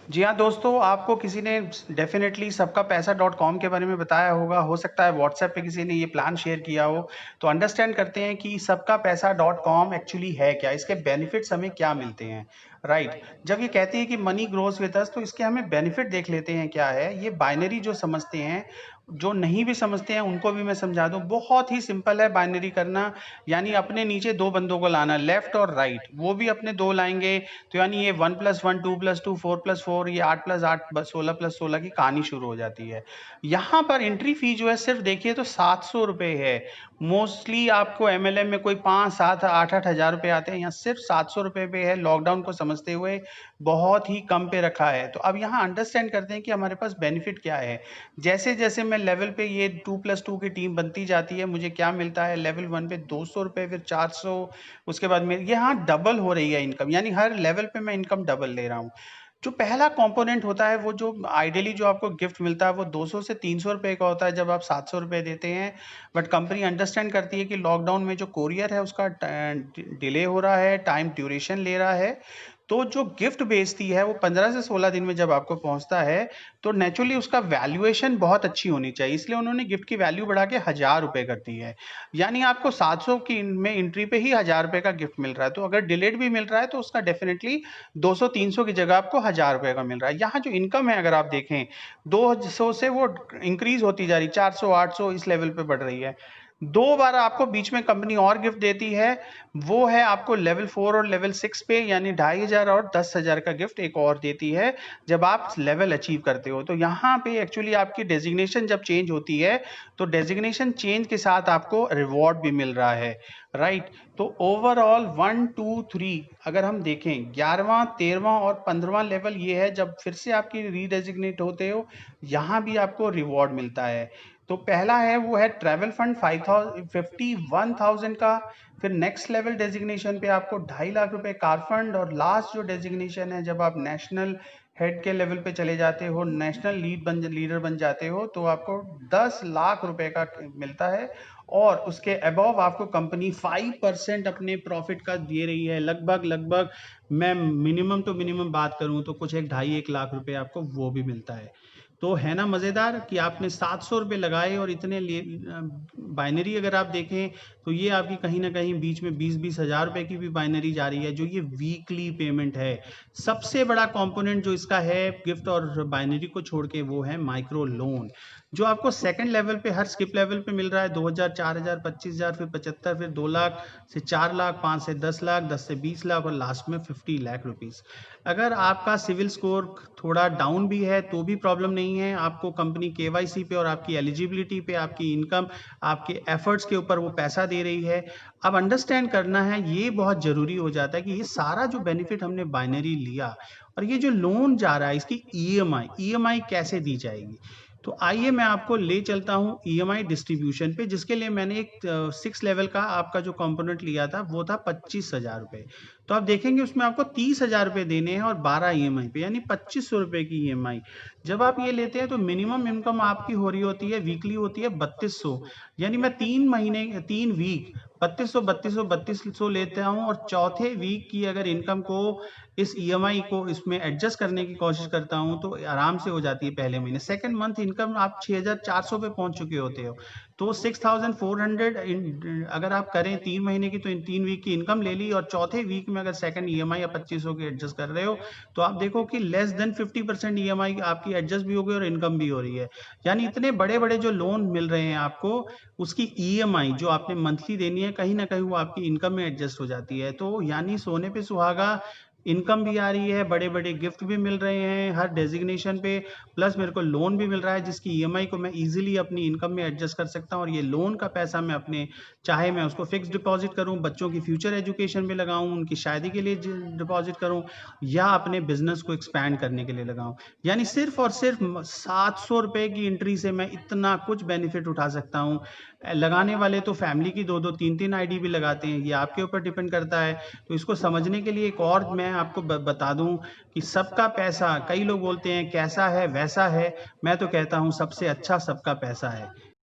जी हाँ दोस्तों, आपको किसी ने डेफ़िनेटली सबका पैसा .com के बारे में बताया होगा, हो सकता है व्हाट्सएप पे किसी ने ये प्लान शेयर किया हो। तो अंडरस्टैंड करते हैं कि सबका पैसा .com एक्चुअली है क्या? इसके बेनिफिट्स हमें क्या मिलते हैं, राइट? जब ये कहती है कि मनी ग्रोज़ विद अस, तो इसके हमें बेनिफिट देख लेते हैं क्या है। ये बाइनरी जो समझते हैं, जो नहीं भी समझते हैं उनको भी मैं समझा दूँ। बहुत ही सिंपल है बाइनरी करना, यानी अपने नीचे 2 बंदों को लाना, लेफ्ट और राइट। वो भी अपने 2 लाएँगे, तो यानी ये 1 + 1 2 + 2 4 + 4 ये 8 + 8 16 + 16 की कहानी शुरू हो जाती है। यहाँ पर एंट्री फी जो है सिर्फ देखिए तो ₹700 है। मोस्टली आपको एमएलएम में कोई 5 7 8 8 हज़ार रुपए आते हैं, यहाँ सिर्फ ₹700 पे है। लॉकडाउन को समझते हुए बहुत ही कम पे रखा है। तो अब यहाँ अंडरस्टैंड करते हैं कि हमारे पास बेनिफिट क्या है। जैसे जैसे मैं लेवल पे ये 2 + 2 की टीम बनती जाती है, मुझे क्या मिलता है, लेवल 1 पे ₹200, फिर 400, उसके बाद मेरी यहाँ डबल हो रही है इनकम, यानी हर लेवल पे मैं इनकम डबल ले रहा हूँ। जो पहला कंपोनेंट होता है, वो जो आइडियली जो आपको गिफ्ट मिलता है वो 200 से ₹300 का होता है जब आप ₹700 देते हैं। बट कंपनी अंडरस्टैंड करती है कि लॉकडाउन में जो कोरियर है उसका डिले हो रहा है, टाइम ड्यूरेशन ले रहा है। तो जो गिफ्ट बेचती है वो 15 से 16 दिन में जब आपको पहुंचता है, तो नेचुरली उसका वैल्यूएशन बहुत अच्छी होनी चाहिए, इसलिए उन्होंने गिफ्ट की वैल्यू बढ़ा के ₹1000 कर दी है। यानी आपको 700 की में एंट्री पे ही ₹1000 का गिफ्ट मिल रहा है। तो अगर डिलेड भी मिल रहा है तो उसका डेफिनेटली 200-300 की जगह आपको ₹1000 का मिल रहा है। यहाँ जो इनकम है अगर आप देखें, 200 से वो इंक्रीज होती जा रही है, 400 800 इस लेवल पे बढ़ रही है। 2 बार आपको बीच में कंपनी और गिफ्ट देती है, वो है आपको लेवल 4 और लेवल 6 पे, यानी 2500 और 10,000 का गिफ्ट एक और देती है जब आप लेवल अचीव करते हो। तो यहाँ पे एक्चुअली आपकी डेजिग्नेशन जब चेंज होती है, तो डेजिग्नेशन चेंज के साथ आपको रिवॉर्ड भी मिल रहा है, राइट? तो ओवरऑल 1 2 3 अगर हम देखें, 11वां 13वां और 15वां लेवल ये है जब फिर से आपकी रीडेजिग्नेट होते हो, यहाँ भी आपको रिवॉर्ड मिलता है। तो पहला है वो है ट्रैवल फंड 51,000 का। फिर नेक्स्ट लेवल डेजिग्नेशन पे आपको 2.5 लाख रुपए कार फंड, और लास्ट जो डेजिग्नेशन है जब आप नेशनल हेड के लेवल पे चले जाते हो, नेशनल लीडर बन जाते हो, तो आपको 10 लाख रुपए का मिलता है। और उसके अबव आपको कंपनी 5% अपने प्रॉफिट का दे रही है, लगभग लगभग मैं मिनिमम टू मिनिमम बात करूं तो कुछ एक 2.5 1 लाख रुपए आपको वो भी मिलता है। तो है ना मज़ेदार कि आपने ₹700 लगाए और इतने बाइनरी अगर आप देखें तो ये आपकी कहीं ना कहीं बीच में 20-20 हज़ार रुपए की भी बाइनरी जा रही है, जो ये वीकली पेमेंट है। सबसे बड़ा कंपोनेंट जो इसका है गिफ्ट और बाइनरी को छोड़ के, वो है माइक्रो लोन, जो आपको सेकंड लेवल पे हर स्किप लेवल पे मिल रहा है। 2000 4000 25000 फिर 75, फिर 2 लाख से 4 लाख, 5 से 10 लाख, 10 से 20 लाख और लास्ट में 50 लाख रुपीस। अगर आपका सिविल स्कोर थोड़ा डाउन भी है तो भी प्रॉब्लम नहीं है, आपको कंपनी केवाईसी पे और आपकी एलिजिबिलिटी पे, आपकी इनकम, आपके एफर्ट्स के ऊपर वो पैसा दे रही है। अब अंडरस्टैंड करना है, ये बहुत जरूरी हो जाता है कि ये सारा जो बेनिफिट हमने बाइनरी लिया और ये जो लोन जा रहा है, इसकी ईएमआई कैसे दी जाएगी। तो आइए मैं आपको ले चलता हूँ ईएमआई डिस्ट्रीब्यूशन पे, जिसके लिए मैंने एक 6 लेवल का आपका जो कंपोनेंट लिया था वो था 25,000 रुपए। तो आप देखेंगे उसमें आपको 30,000 रुपए देने हैं और 12 ईएमआई पे, यानी 2500 रुपए की ईएमआई। जब आप ये लेते हैं तो मिनिमम इनकम आपकी हो रही होती है, वीकली होती है 3200, यानी मैं 3 महीने 3 वीक 3200 3200 3200 लेता हूँ, और चौथे वीक की अगर इनकम को इस ईएमआई को इसमें एडजस्ट करने की कोशिश करता हूँ तो आराम से हो जाती है पहले महीने। सेकंड मंथ इनकम आप 6400 पे पहुंच चुके होते हो, तो 6400 अगर आप करें 3 महीने की, तो इन 3 वीक की इनकम ले ली, और चौथे वीक में अगर सेकंड ईएमआई या 2500 की एडजस्ट कर रहे हो, तो आप देखो कि लेस देन 50% ईएमआई आपकी एडजस्ट भी हो गई और इनकम भी हो रही है। यानी इतने बड़े बड़े जो लोन मिल रहे हैं आपको, उसकी ईएमआई जो आपने मंथली देनी है, कहीं ना कहीं वो आपकी इनकम में एडजस्ट हो जाती है। तो यानी सोने पे सुहागा, इनकम भी आ रही है, बड़े बड़े गिफ्ट भी मिल रहे हैं हर डेजिग्नेशन पे, प्लस मेरे को लोन भी मिल रहा है जिसकी ईएमआई को मैं इजीली अपनी इनकम में एडजस्ट कर सकता हूँ। और ये लोन का पैसा मैं अपने, चाहे मैं उसको फिक्स डिपॉजिट करूँ, बच्चों की फ्यूचर एजुकेशन में लगाऊं, उनकी शादी के लिए डिपॉजिट करूं, या अपने बिजनेस को एक्सपैंड करने के लिए लगाऊं, यानी सिर्फ और सिर्फ ₹700 की एंट्री से मैं इतना कुछ बेनिफिट उठा सकता हूं। लगाने वाले तो फैमिली की 2-2 3-3 आईडी भी लगाते हैं, ये आपके ऊपर डिपेंड करता है। तो इसको समझने के लिए एक और मैं आपको बता दूं कि सबका पैसा, कई लोग बोलते हैं कैसा है वैसा है, मैं तो कहता हूं सबसे अच्छा सबका पैसा है।